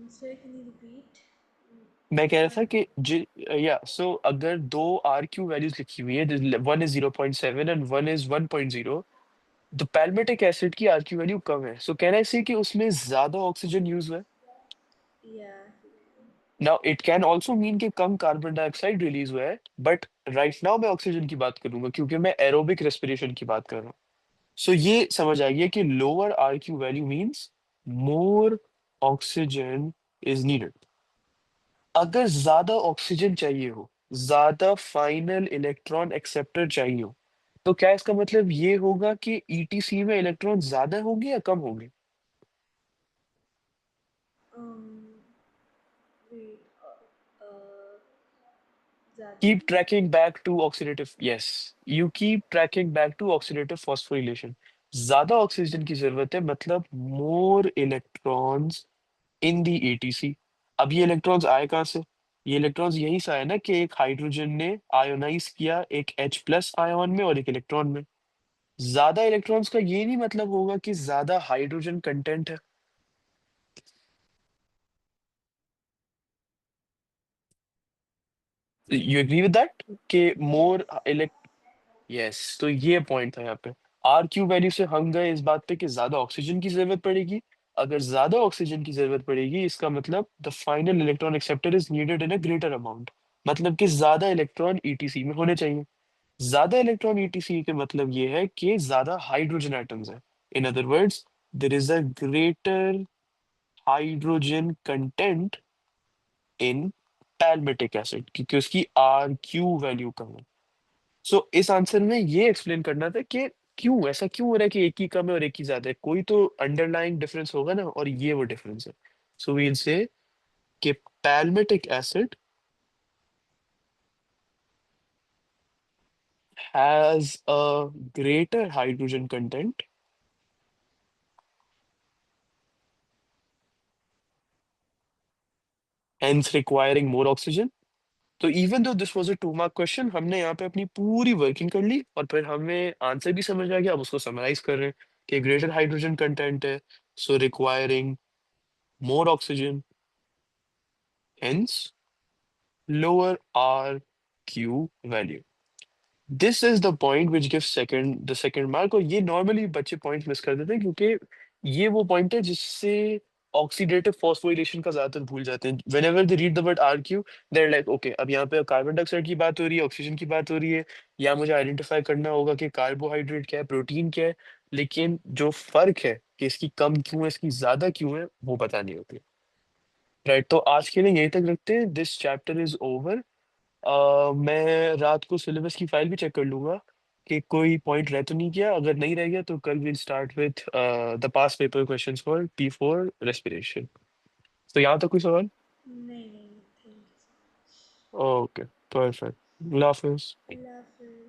Sorry, can you repeat? मैं कह रहा Uh, था कि या सो अगर दो आर क्यू वैल्यूज लिखी हुई है, one is 0.7 and one is 1.0, तो पैल्मेटिक एसिड की आर क्यू वैल्यू कम है, सो कैन आई से कि उसमें ज्यादा ऑक्सीजन यूज हुआ है। yeah. Now it can also mean कि कम कार्बन डाइऑक्साइड रिलीज हुआ है, बट राइट नाउ मैं ऑक्सीजन की बात करूंगा क्योंकि मैं एरोबिक रेस्पिरेशन की बात कर रहा हूँ। सो ये समझ आइए कि lower R Q value means more oxygen is needed. अगर ज्यादा ऑक्सीजन चाहिए हो, ज्यादा फाइनल इलेक्ट्रॉन एक्सेप्टर चाहिए हो, तो क्या इसका मतलब ये होगा कि ईटीसी में इलेक्ट्रॉन ज्यादा होंगे या कम होंगे। Um, wait. Zyada. Keep tracking back to oxidative, yes, you keep tracking back to oxidative phosphorylation। ज्यादा ऑक्सीजन की जरूरत है, मतलब मोर इलेक्ट्रॉन्स इन दी एटीसी। अब ये इलेक्ट्रॉन्स आए कहाँ से, ये इलेक्ट्रॉन्स यहीं से आए ना कि एक हाइड्रोजन ने आयोनाइज किया एक H प्लस आयोन में और एक इलेक्ट्रॉन में। ज्यादा इलेक्ट्रॉन्स का ये नहीं मतलब होगा कि ज्यादा हाइड्रोजन कंटेंट है। यू एग्री विद दैट कि मोर, यस, तो ये पॉइंट था यहाँ पे। आर क्यू वैल्यू से हम गए इस बात पे कि ज्यादा ऑक्सीजन की जरूरत पड़ेगी। अगर ज्यादा ऑक्सीजन की जरूरत पड़ेगी इसका मतलब the final electron acceptor is needed in a greater amount, मतलब कि ज्यादा इलेक्ट्रॉन ईटीसी में होने चाहिए। ज्यादा इलेक्ट्रॉन ईटीसी के मतलब ये है कि ज्यादा हाइड्रोजन एटम्स है। In other words, there is a greater hydrogen content in palmitic acid, क्योंकि उसकी RQ वैल्यू कम है। सो इस आंसर में ये एक्सप्लेन करना था कि क्यों ऐसा क्यों हो रहा है कि एक ही कम है और एक ही ज्यादा है, कोई तो अंडरलाइंग डिफरेंस होगा ना, और ये वो डिफरेंस है। सो वील से कि palmitic acid has a greater hydrogen content, hence requiring more oxygen. तो even though this was a 2 mark question, हमने यहाँ पे अपनी पूरी वर्किंग कर ली और फिर हमें आंसर भी समझ आ गया। अब उसको समराइज कर रहे हैं कि ग्रेटर हाइड्रोजन कंटेंट है, so requiring more oxygen, hence lower RQ value. This is the point which give second mark. और ये नॉर्मली बच्चे पॉइंट मिस कर देते हैं, क्योंकि ये वो पॉइंट है जिससे ऑक्सीडेटिव फॉस्फोरिलेशन का ज्यादातर भूल जाते हैं। When ever they read the word RQ, there like okay, अब यहाँ पे कार्बन डाइऑक्साइड की बात हो रही है, ऑक्सीजन की बात हो रही है, या मुझे आइडेंटिफाई करना होगा कि कार्बोहाइड्रेट क्या है, प्रोटीन क्या है। लेकिन जो फर्क है कि इसकी कम क्यों है, इसकी ज्यादा क्यों है, वो पता नहीं होती। राइट, तो आज के लिए यहीं तक रखते हैं। This chapter is over. मैं रात को सिलेबस की फाइल भी चेक कर लूंगा कि कोई पॉइंट रह तो नहीं गया। अगर नहीं रह गया तो कल will start with the past paper questions for P4 respiration. तो यहाँ तक कोई सवाल? नहीं नहीं, thank you so much. Okay, perfect. अल्लाह हाफिज। अल्लाह हाफिज़।